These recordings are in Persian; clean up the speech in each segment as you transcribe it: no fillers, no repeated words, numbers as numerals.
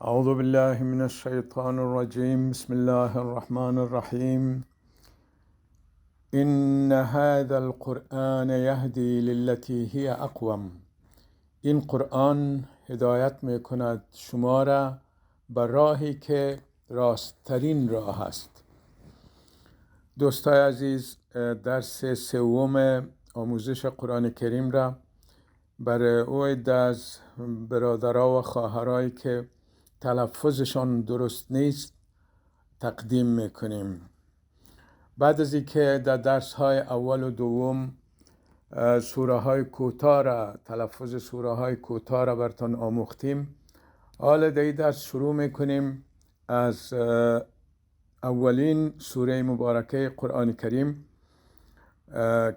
أعوذ بالله من الشيطان الرجيم. بسم الله الرحمن الرحيم. إن هذا القرآن يهدي للتي هي أقوم. این قرآن هدایت می کند شما را بر راهی که راستترین راه است. دوستای عزیز، درس سوم آموزش قرآن کریم را برای او عده از برادرها و خواهرایی که تلفظشان درست نیست تقدیم میکنیم. بعد از اینکه در درس های اول و دوم سوره های کوتاه را تلفظ سوره های کوتاه را براتون آموختیم، حالا در این درس شروع میکنیم از اولین سوره مبارکه قرآن کریم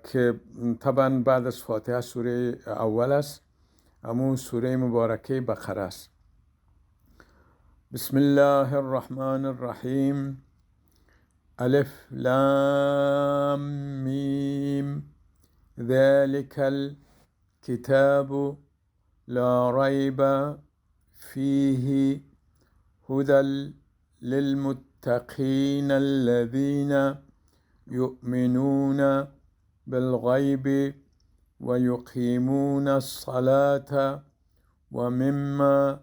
که طبعا بعد از فاتحه سوره اول است، همون سوره مبارکه بقره است. بسم الله الرحمن الرحیم. الف لام میم ذلك الكتاب لا ريب فيه هدى للمتقين الذين يؤمنون بالغيب ويقيمون الصلاة ومما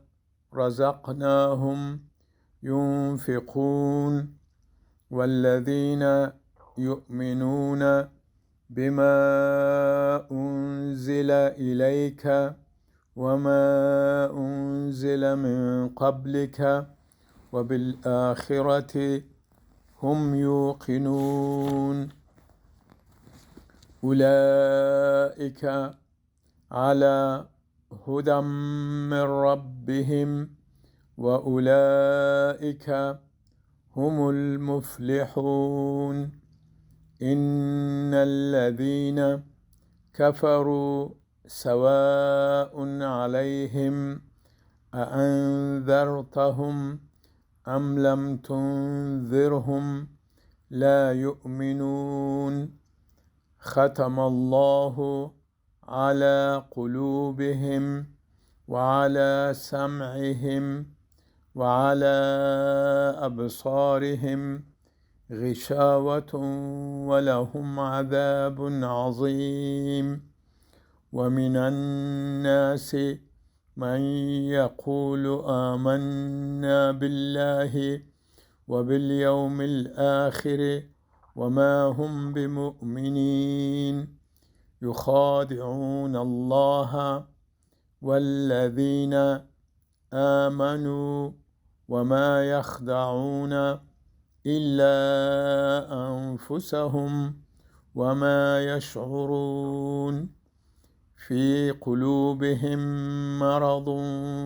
رزقناهم ينفقون والذين يؤمنون بما أنزل إليك وما أنزل من قبلك وبالآخرة هم يوقنون أولئك على هدى من ربهم وأولئك هم المفلحون. إن الذين كفروا سواء عليهم أأنذرتهم أم لم تنذرهم لا يؤمنون. ختم الله على قلوبهم وعلى سمعهم وعلى أبصارهم غشاوة ولهم عذاب عظيم. ومن الناس من يقول آمنا بالله وباليوم الآخر وما هم بمؤمنين يخادعون الله والذين آمنوا وما يخدعون إلا أنفسهم وما يشعرون. في قلوبهم مرض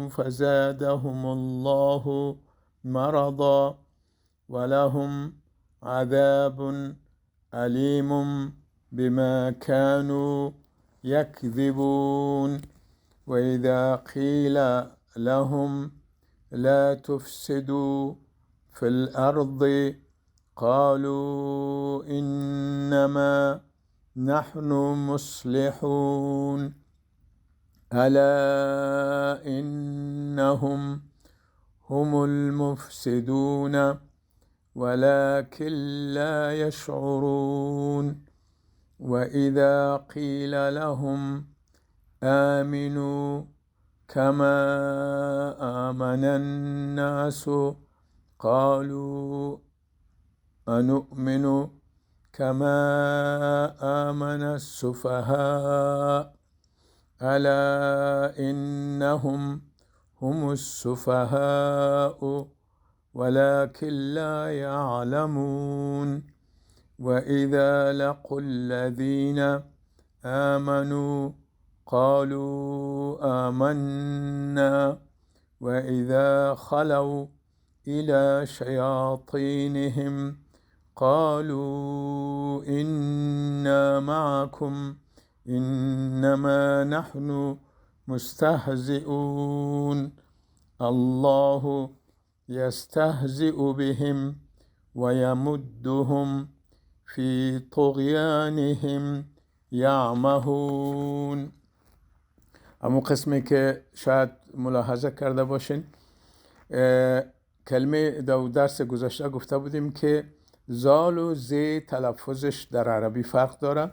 فزادهم الله مرضا ولهم عذاب أليم بما كانوا يكذبون. وإذا قيل لهم لا تفسدوا في الأرض قالوا إنما نحن مصلحون. ألا إنهم هم المفسدون ولكن لا يشعرون. وإذا قيل لهم آمنوا كما آمن الناس قالوا أنؤمن كما آمن السفهاء. ألا إنهم هم السفهاء ولكن لا يعلمون. وإذا لقوا الذين آمنوا قالوا آمنا وإذا خلوا إلى شياطينهم قالوا إنا معكم إنما نحن مستهزئون. الله يستهزئ بهم ويمدهم في طغيانهم يعمهون. اما قسمی که شاید ملاحظه کرده باشین کلمه در درس گذشته گفته بودیم که زال و ز تلفظش در عربی فرق داره،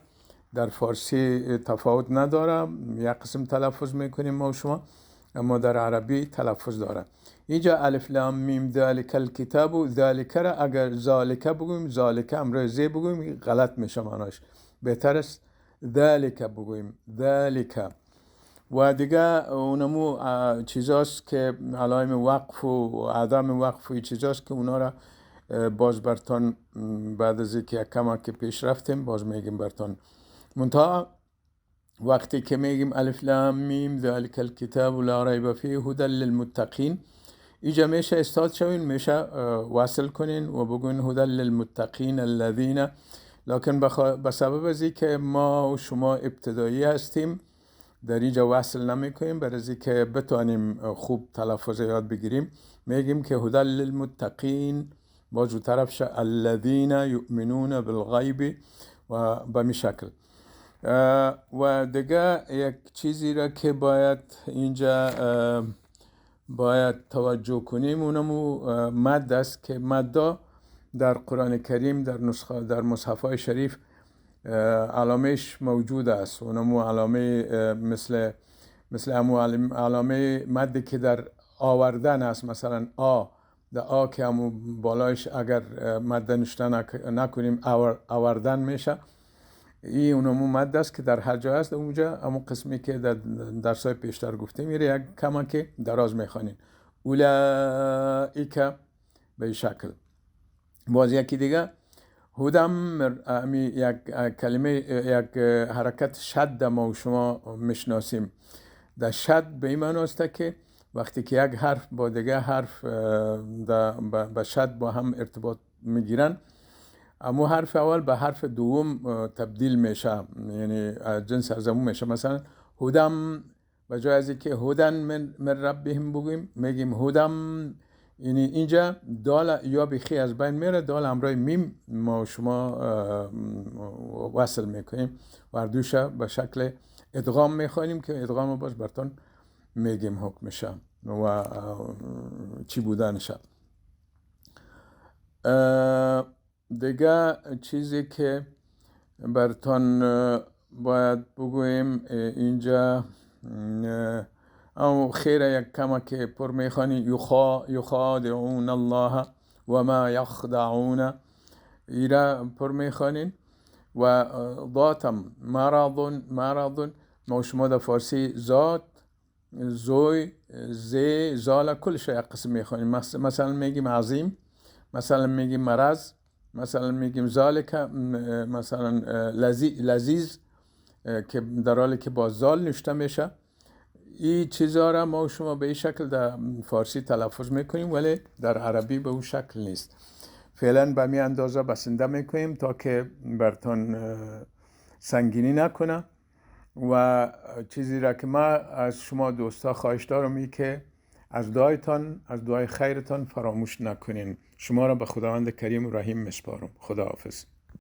در فارسی تفاوت نداره، یک قسم تلفظ میکنیم ما و شما، اما در عربی تلفظ داره. اینجا الف لام میم ذالک الکتاب و ذالک را اگر ذالک بگویم، ذالک امروز ز بگویم غلط میشه معناش، بهتر است ذالک بگویم، ذالک. و دیگه اونمو چیزاست که علائم وقف و عدم وقف و چیزاست که اونا را باز برتان بعد از اینکه کما که پیش رفتیم باز میگیم برتان. منتها وقتی که میگیم الف لام میم ذالک الکتاب لا ریب فیه هدی للمتقین، اینجا میشه استاد شوین، میشه وصل کنین و بگوین هدی للمتقین الذین، لکن به سبب از که ما و شما ابتدایی هستیم در اینجا وصل نمی کنیم، برای از که بتانیم خوب تلفظ یاد بگیریم میگیم که هدی للمتقین باز طرفش الذین یؤمنون بالغیب و به می شکل. و دیگه یک چیزی را که باید اینجا باید توجه کنیم اونمو مد است که مد در قرآن کریم در مصحف‌های شریف علامهش موجود است. اونمو علامه مثل امو علامه مدی که در آوردن است، مثلا آ، در آ که امو بالایش اگر مد نشته نکنیم آوردن میشه، این اونمو مد است که در هر جای است. اونجا امو قسمی که در درسای پیشتر گفتیم میره یک کما که دراز میخوانیم اولئک به شکل. باز یکی دیگه هدم یک کلمه یک حرکت شد ما و شما میشناسیم. در شد به این معنی است که وقتی که یک حرف با دیگه حرف به شد با هم ارتباط میگیرن، اما حرف اول به حرف دوم تبدیل میشه، یعنی جنس از همون میشه. مثلا هدم به جای از که هدن من ربهم بگویم میگیم هدم، یعنی اینجا دال یا بخی از بین میره، دال همراه میم ما و شما وصل میکنیم و دوشه به شکل ادغام میخوانیم که ادغام باز براتون میگیم حکمشه و چی بودنشه. دیگه چیزی که براتون باید بگویم اینجا او خیر یک کما که پر میخوانی یخادعون الله و ما یخدعون، ایرا پر میخوانین. و ذاتم مرض ما شما در فارسی ذات زوی زی زال کل شیء قسم میخوانیم. مثلا میگیم عظیم، مثلا میگیم مرض، مثلا میگیم ذالک، مثلا لذیذ که در حالی که با زال نوشته میشه. این چیزا را ما و شما به این شکل در فارسی تلفظ میکنیم ولی در عربی به اون شکل نیست. فعلا به می اندازه بسنده میکنیم تا که برتون سنگینی نکنه. و چیزی را که ما از شما دوستا خواهش دارم که از دعایتان، از دعای خیرتان فراموش نکنین. شما را به خداوند کریم و رحیم میسپارم. خداحافظ.